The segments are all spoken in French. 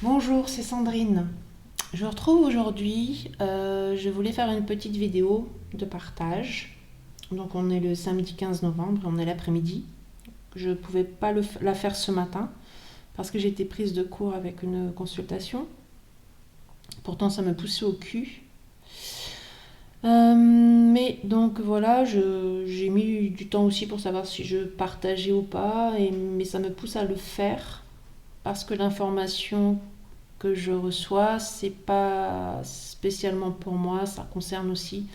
Bonjour, c'est Sandrine. Je vous retrouve aujourd'hui. Je voulais faire une petite vidéo de partage. Donc on est le samedi 15 novembre, on est l'après-midi. Je ne pouvais pas la faire ce matin parce que j'étais prise de court avec une consultation. Pourtant ça me poussait au cul. Mais donc voilà, j'ai mis du temps aussi pour savoir si je partageais ou pas, mais ça me pousse à le faire parce que l'information que je reçois, c'est pas spécialement pour moi, ça concerne aussi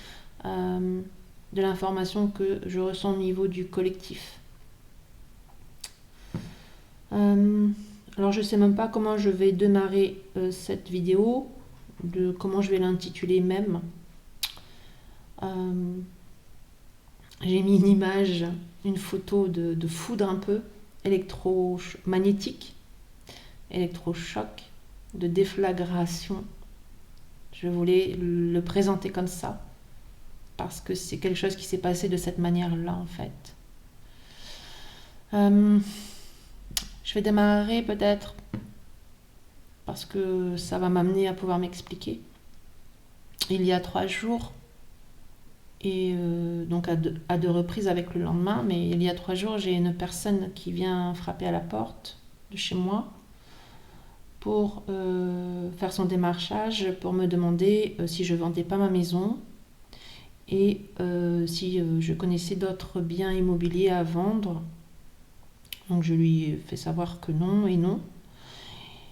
de l'information que je ressens au niveau du collectif. Euh, alors je sais même pas comment je vais démarrer cette vidéo, de comment je vais l'intituler même. Euh, j'ai mis une image, une photo de foudre un peu électromagnétique, électrochoc, de déflagration. Je voulais le présenter comme ça parce que c'est quelque chose qui s'est passé de cette manière-là en fait. Euh, je vais démarrer peut-être parce que ça va m'amener à pouvoir m'expliquer. Il y a 3 jours, et donc à deux reprises avec le lendemain, mais il y a 3 jours, j'ai une personne qui vient frapper à la porte de chez moi pour faire son démarchage, pour me demander si je vendais pas ma maison et si je connaissais d'autres biens immobiliers à vendre. Donc je lui ai fait savoir que non et non.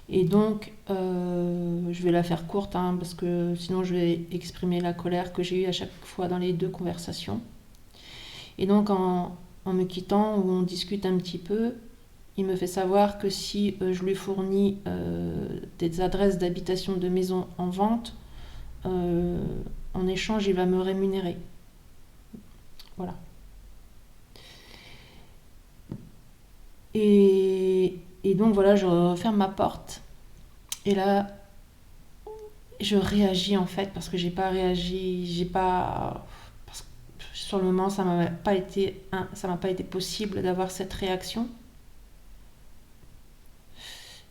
Et donc je vais la faire courte parce que sinon je vais exprimer la colère que j'ai eue à chaque fois dans les deux conversations. Et donc en me quittant, où on discute un petit peu, il me fait savoir que si je lui fournis des adresses d'habitation de maisons en vente, euh, en échange il va me rémunérer. Voilà. Et donc voilà, je referme ma porte. Et là, je réagis en fait parce que j'ai pas réagi, j'ai pas. Parce que sur le moment, ça m'a pas été possible d'avoir cette réaction.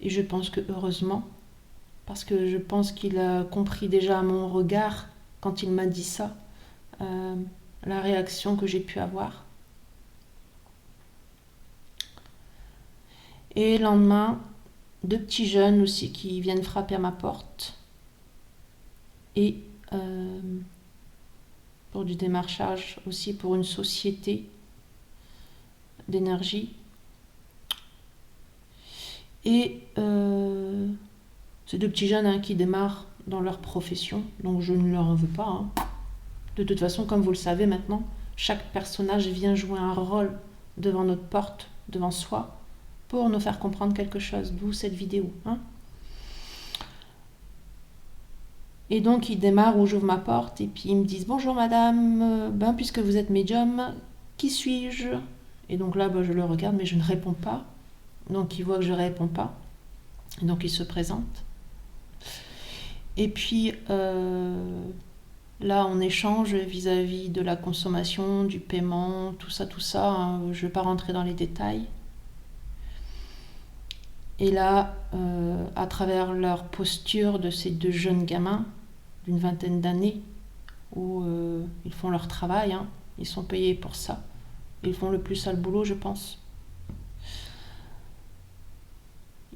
Et je pense que heureusement, parce que je pense qu'il a compris déjà à mon regard quand il m'a dit ça, euh, la réaction que j'ai pu avoir. Et le lendemain, deux petits jeunes aussi qui viennent frapper à ma porte et pour du démarchage aussi pour une société d'énergie. Et ces deux petits jeunes qui démarrent dans leur profession, donc je ne leur en veux pas. De toute façon, comme vous le savez maintenant, chaque personnage vient jouer un rôle devant notre porte, devant soi, pour nous faire comprendre quelque chose, d'où cette vidéo. Et donc ils démarrent où j'ouvre ma porte et puis ils me disent bonjour madame, puisque vous êtes médium, qui suis-je? Et donc là je le regarde mais je ne réponds pas. Donc ils voient que je ne réponds pas. Et donc ils se présentent. Et puis là on échange vis-à-vis de la consommation, du paiement, tout ça, tout ça. Je ne vais pas rentrer dans les détails. Et là, à travers leur posture de ces deux jeunes gamins d'une vingtaine d'années, où ils font leur travail, ils sont payés pour ça. Ils font le plus sale boulot, je pense.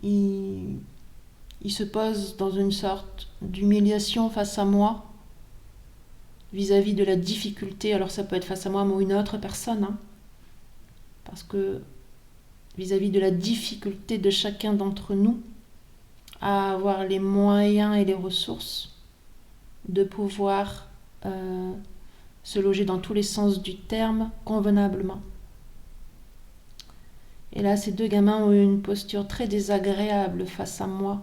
Ils se posent dans une sorte d'humiliation face à moi, vis-à-vis de la difficulté. Alors ça peut être face à moi ou une autre personne, parce que vis-à-vis de la difficulté de chacun d'entre nous à avoir les moyens et les ressources de pouvoir se loger dans tous les sens du terme convenablement. Et là, ces deux gamins ont eu une posture très désagréable face à moi,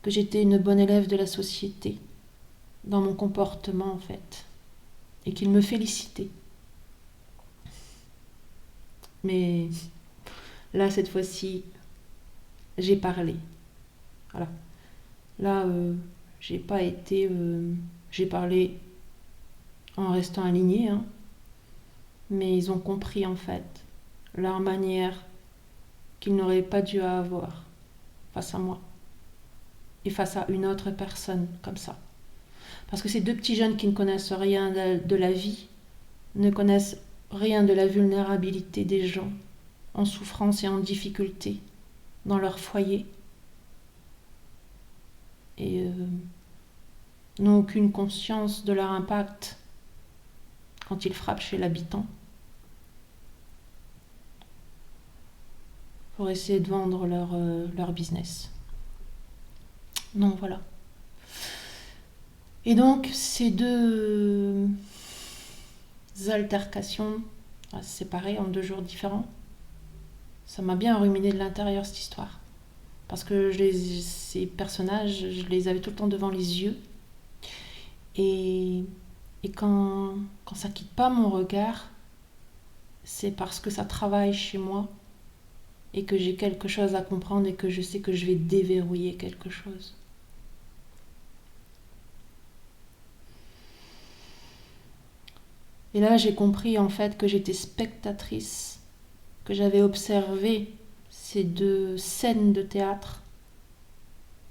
que j'étais une bonne élève de la société, dans mon comportement en fait, et qu'ils me félicitaient. Mais là, cette fois-ci, j'ai parlé. Voilà. Là, j'ai pas été... j'ai parlé en restant alignée, mais ils ont compris en fait leur manière qu'ils n'auraient pas dû avoir. face à moi et face à une autre personne comme ça. Parce que ces deux petits jeunes qui ne connaissent rien de la vie, ne connaissent rien de la vulnérabilité des gens en souffrance et en difficulté dans leur foyer et n'ont aucune conscience de leur impact quand ils frappent chez l'habitant pour essayer de vendre leur business. Donc voilà. Et donc ces deux altercations séparées en 2 jours différents, ça m'a bien ruminé de l'intérieur cette histoire. Parce que ces personnages, je les avais tout le temps devant les yeux. Et quand ça quitte pas mon regard, c'est parce que ça travaille chez moi et que j'ai quelque chose à comprendre et que je sais que je vais déverrouiller quelque chose. Et là, j'ai compris en fait que j'étais spectatrice, que j'avais observé ces 2 scènes de théâtre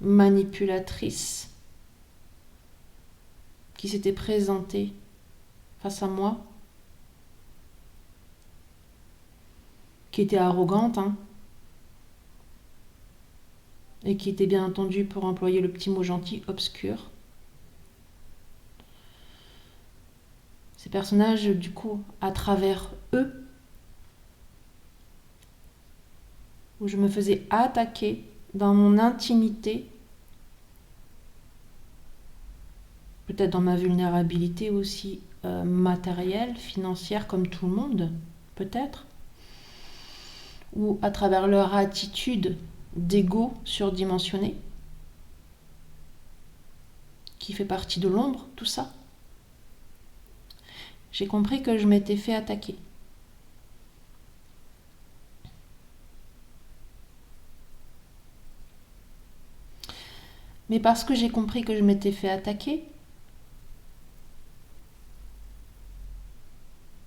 manipulatrices qui s'étaient présentées face à moi, qui étaient arrogantes, et qui étaient bien entendu, pour employer le petit mot gentil, obscures. Ces personnages, du coup, à travers eux, où je me faisais attaquer dans mon intimité, peut-être dans ma vulnérabilité aussi matérielle, financière, comme tout le monde, peut-être, ou à travers leur attitude d'ego surdimensionné, qui fait partie de l'ombre, tout ça. J'ai compris que je m'étais fait attaquer. Mais parce que j'ai compris que je m'étais fait attaquer,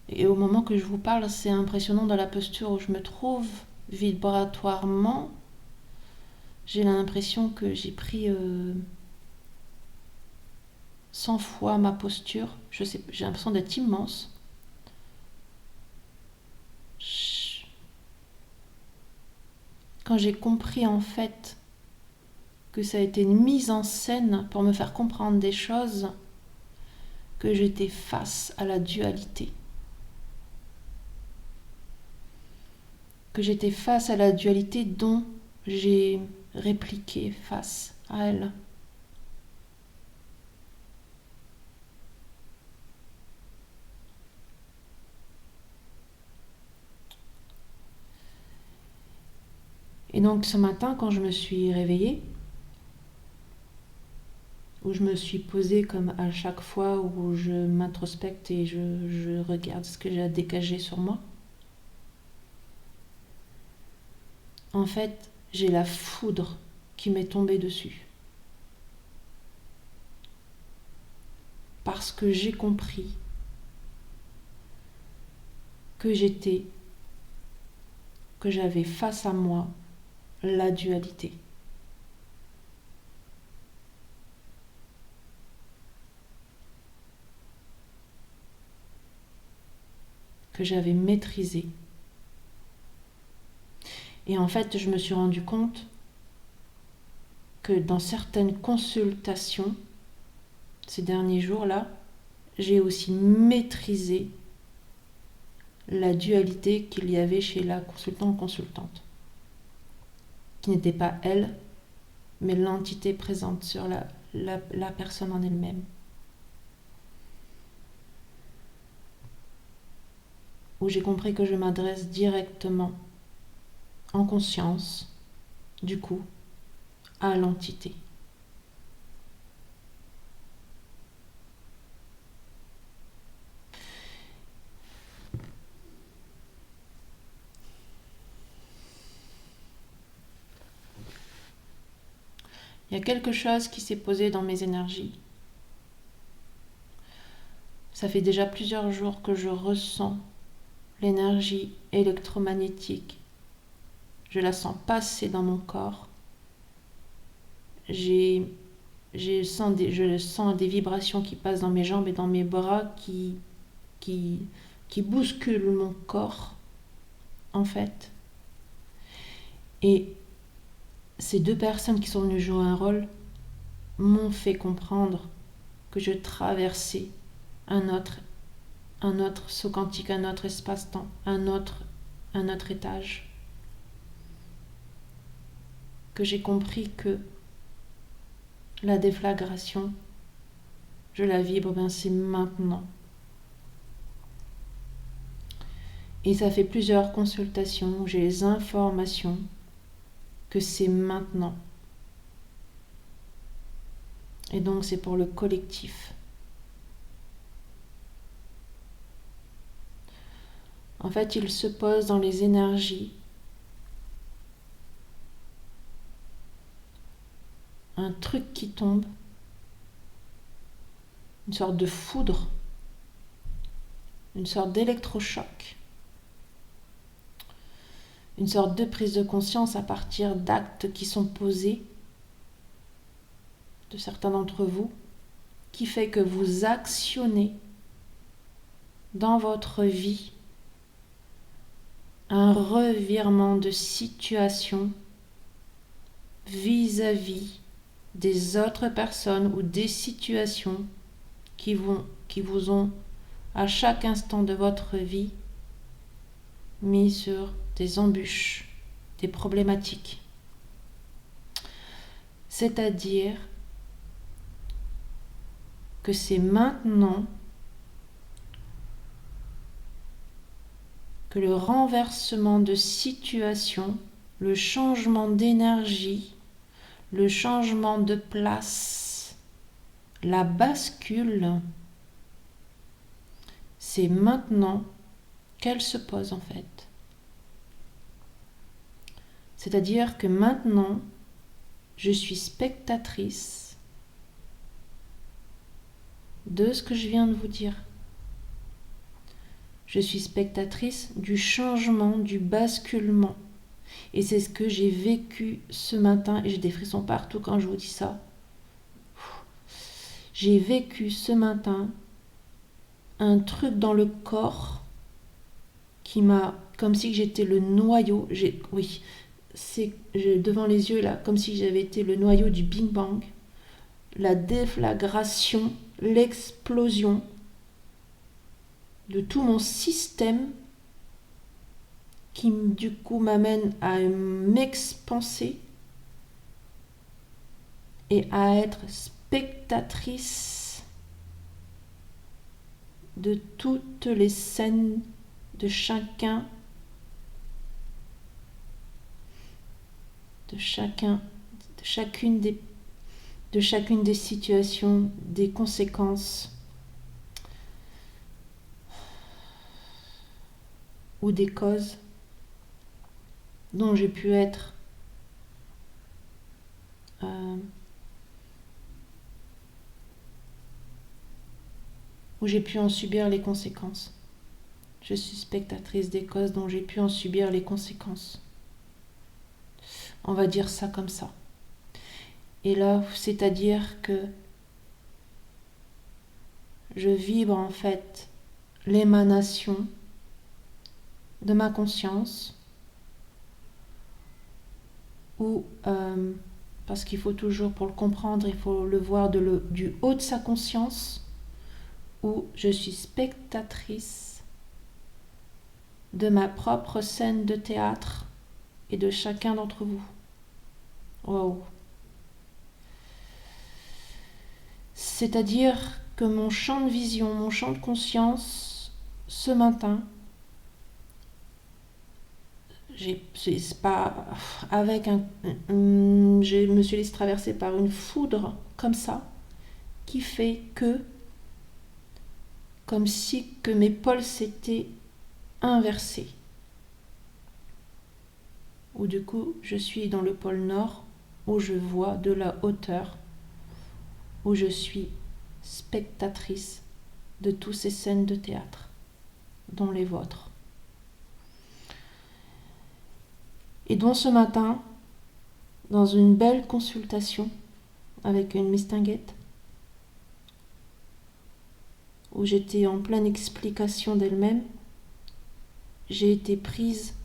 et au moment que je vous parle, c'est impressionnant dans la posture où je me trouve, vibratoirement, j'ai l'impression que j'ai pris 100 fois ma posture. Je sais, j'ai l'impression d'être immense. Quand j'ai compris en fait que ça a été une mise en scène pour me faire comprendre des choses, que j'étais face à la dualité. Que j'étais face à la dualité dont j'ai répliqué face à elle. Et donc ce matin, quand je me suis réveillée, où je me suis posée comme à chaque fois où je m'introspecte et je regarde ce que j'ai à dégager sur moi, en fait, j'ai la foudre qui m'est tombée dessus. Parce que j'ai compris que j'avais face à moi la dualité. Que j'avais maîtrisé. Et en fait, je me suis rendu compte que dans certaines consultations, ces derniers jours-là, j'ai aussi maîtrisé la dualité qu'il y avait chez la consultante, qui n'était pas elle, mais l'entité présente sur la personne en elle-même. Où j'ai compris que je m'adresse directement, en conscience, du coup, à l'entité. Il y a quelque chose qui s'est posé dans mes énergies. Ça fait déjà plusieurs jours que je ressens l'énergie électromagnétique. Je la sens passer dans mon corps j'ai, je sens des vibrations qui passent dans mes jambes et dans mes bras qui, qui bousculent mon corps, en fait. Et ces deux personnes qui sont venues jouer un rôle m'ont fait comprendre que je traversais un autre saut quantique, un autre espace-temps, un autre étage. Que j'ai compris que la déflagration, je la vibre, ben c'est maintenant. Et ça fait plusieurs consultations où j'ai les informations que c'est maintenant. Et donc c'est pour le collectif. En fait, il se pose dans les énergies un truc qui tombe, une sorte de foudre, une sorte d'électrochoc, une sorte de prise de conscience à partir d'actes qui sont posés de certains d'entre vous, qui fait que vous actionnez dans votre vie un revirement de situation vis-à-vis des autres personnes ou des situations qui vous ont à chaque instant de votre vie mis sur des embûches, des problématiques. C'est-à-dire que c'est maintenant que le renversement de situation, le changement d'énergie, le changement de place, la bascule, c'est maintenant qu'elle se pose en fait. C'est-à-dire que maintenant, je suis spectatrice de ce que je viens de vous dire. Je suis spectatrice du changement, du basculement. Et c'est ce que j'ai vécu ce matin, et j'ai des frissons partout quand je vous dis ça. J'ai vécu ce matin un truc dans le corps qui m'a, comme si j'étais le noyau, devant les yeux là, comme si j'avais été le noyau du Big Bang, la déflagration, l'explosion de tout mon système qui du coup m'amène à m'expanser et à être spectatrice de toutes les scènes de chacune des situations, des conséquences ou des causes dont j'ai pu être où j'ai pu en subir les conséquences. Je suis spectatrice des causes dont j'ai pu en subir les conséquences. On va dire ça comme ça. Et là, c'est-à-dire que je vibre en fait l'émanation de ma conscience ou parce qu'il faut toujours, pour le comprendre, il faut le voir du haut de sa conscience, où je suis spectatrice de ma propre scène de théâtre et de chacun d'entre vous. Wow. C'est-à-dire que mon champ de vision, mon champ de conscience, ce matin, c'est pas avec je me suis laissé traverser par une foudre comme ça, qui fait que, comme si que mes pôles s'étaient inversés. Où du coup, je suis dans le pôle nord, où je vois de la hauteur, où je suis spectatrice de toutes ces scènes de théâtre, dont les vôtres. Et donc ce matin, dans une belle consultation, avec une mistinguette, où j'étais en pleine explication d'elle-même. J'ai été prise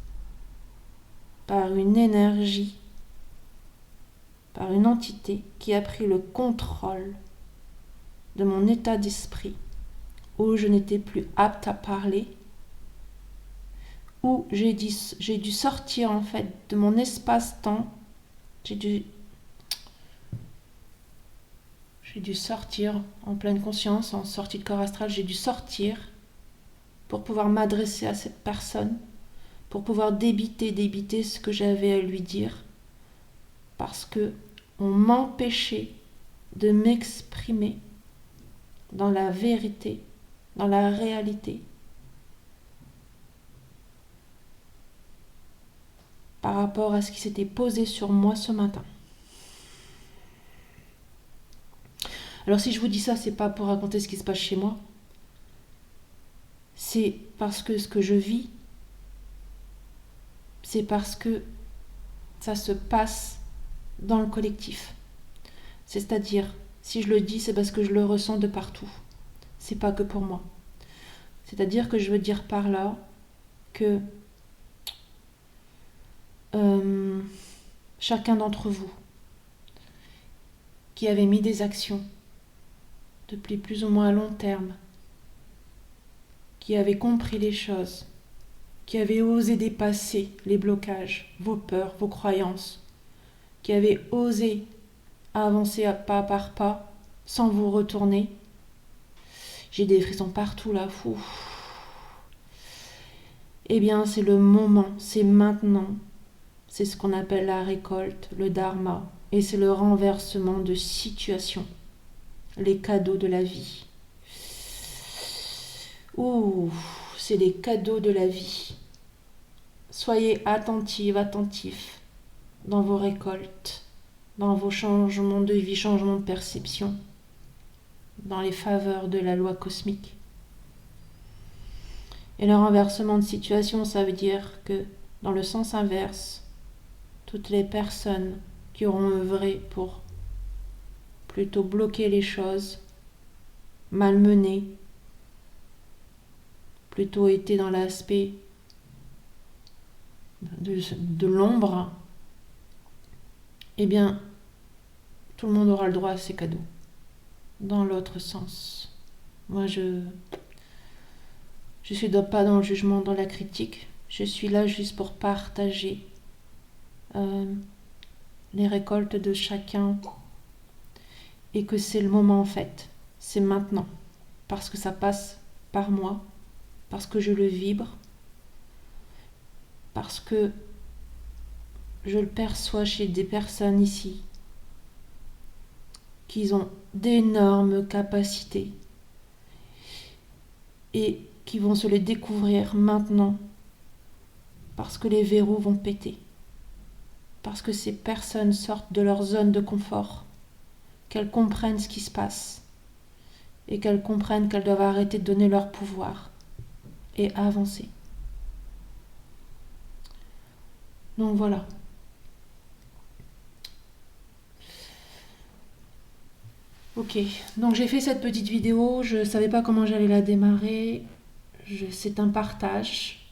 par une énergie, par une entité qui a pris le contrôle de mon état d'esprit, où je n'étais plus apte à parler, où j'ai dû sortir en fait de mon espace-temps. J'ai dû sortir en pleine conscience, en sortie de corps astral. J'ai dû sortir pour pouvoir m'adresser à cette personne, pour pouvoir débiter ce que j'avais à lui dire, parce que on m'empêchait de m'exprimer dans la vérité, dans la réalité, par rapport à ce qui s'était posé sur moi ce matin. Alors si je vous dis ça, c'est pas pour raconter ce qui se passe chez moi, c'est parce que ce que je vis, c'est parce que ça se passe dans le collectif. C'est-à-dire, si je le dis, c'est parce que je le ressens de partout. C'est pas que pour moi. C'est-à-dire que je veux dire par là que chacun d'entre vous qui avait mis des actions depuis plus ou moins long terme, qui avait compris les choses, qui avait osé dépasser les blocages, vos peurs, vos croyances, qui avait osé avancer pas par pas sans vous retourner. J'ai des frissons partout là, fou. Eh bien, c'est le moment, c'est maintenant. C'est ce qu'on appelle la récolte, le dharma, et c'est le renversement de situation, les cadeaux de la vie. Ouh, c'est les cadeaux de la vie. Soyez attentifs dans vos récoltes, dans vos changements de vie, changements de perception, dans les faveurs de la loi cosmique. Et le renversement de situation, ça veut dire que, dans le sens inverse, toutes les personnes qui auront œuvré pour plutôt bloquer les choses, malmener, plutôt été dans l'aspect de l'ombre, eh bien, tout le monde aura le droit à ces cadeaux. Dans l'autre sens. Moi, je suis pas dans le jugement, dans la critique. Je suis là juste pour partager les récoltes de chacun, et que c'est le moment en fait, c'est maintenant, parce que ça passe par moi, parce que je le vibre, parce que je le perçois chez des personnes ici qui ont d'énormes capacités et qui vont se les découvrir maintenant, parce que les verrous vont péter, parce que ces personnes sortent de leur zone de confort, qu'elles comprennent ce qui se passe et qu'elles comprennent qu'elles doivent arrêter de donner leur pouvoir et avancer. Donc voilà. Ok, donc j'ai fait cette petite vidéo, je ne savais pas comment j'allais la démarrer, c'est un partage.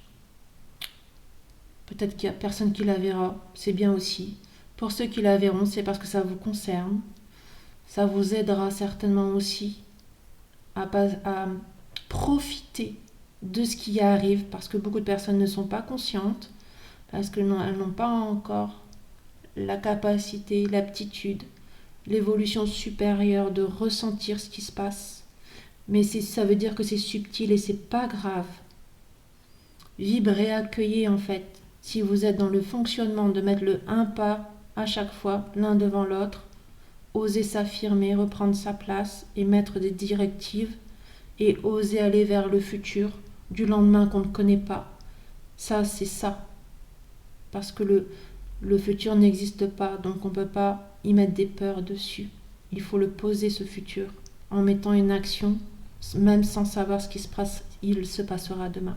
Peut-être qu'il n'y a personne qui la verra, c'est bien aussi. Pour ceux qui la verront, c'est parce que ça vous concerne. Ça vous aidera certainement aussi à profiter de ce qui arrive, parce que beaucoup de personnes ne sont pas conscientes, parce qu'elles n'ont pas encore la capacité, l'aptitude, l'évolution supérieure de ressentir ce qui se passe. Mais ça veut dire que c'est subtil et c'est pas grave. Vibrez, accueillez en fait. Si vous êtes dans le fonctionnement de mettre le un pas à chaque fois, l'un devant l'autre, oser s'affirmer, reprendre sa place et mettre des directives et oser aller vers le futur du lendemain qu'on ne connaît pas. Ça, c'est ça. Parce que le futur n'existe pas, donc on ne peut pas y mettre des peurs dessus. Il faut le poser, ce futur, en mettant une action, même sans savoir ce qui se passera demain.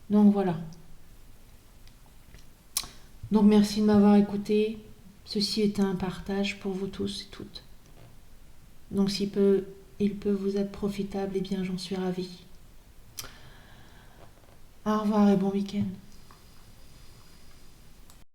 Donc voilà. Donc merci de m'avoir écouté. Ceci est un partage pour vous tous et toutes. Donc il peut vous être profitable, eh bien j'en suis ravie. Au revoir et bon week-end.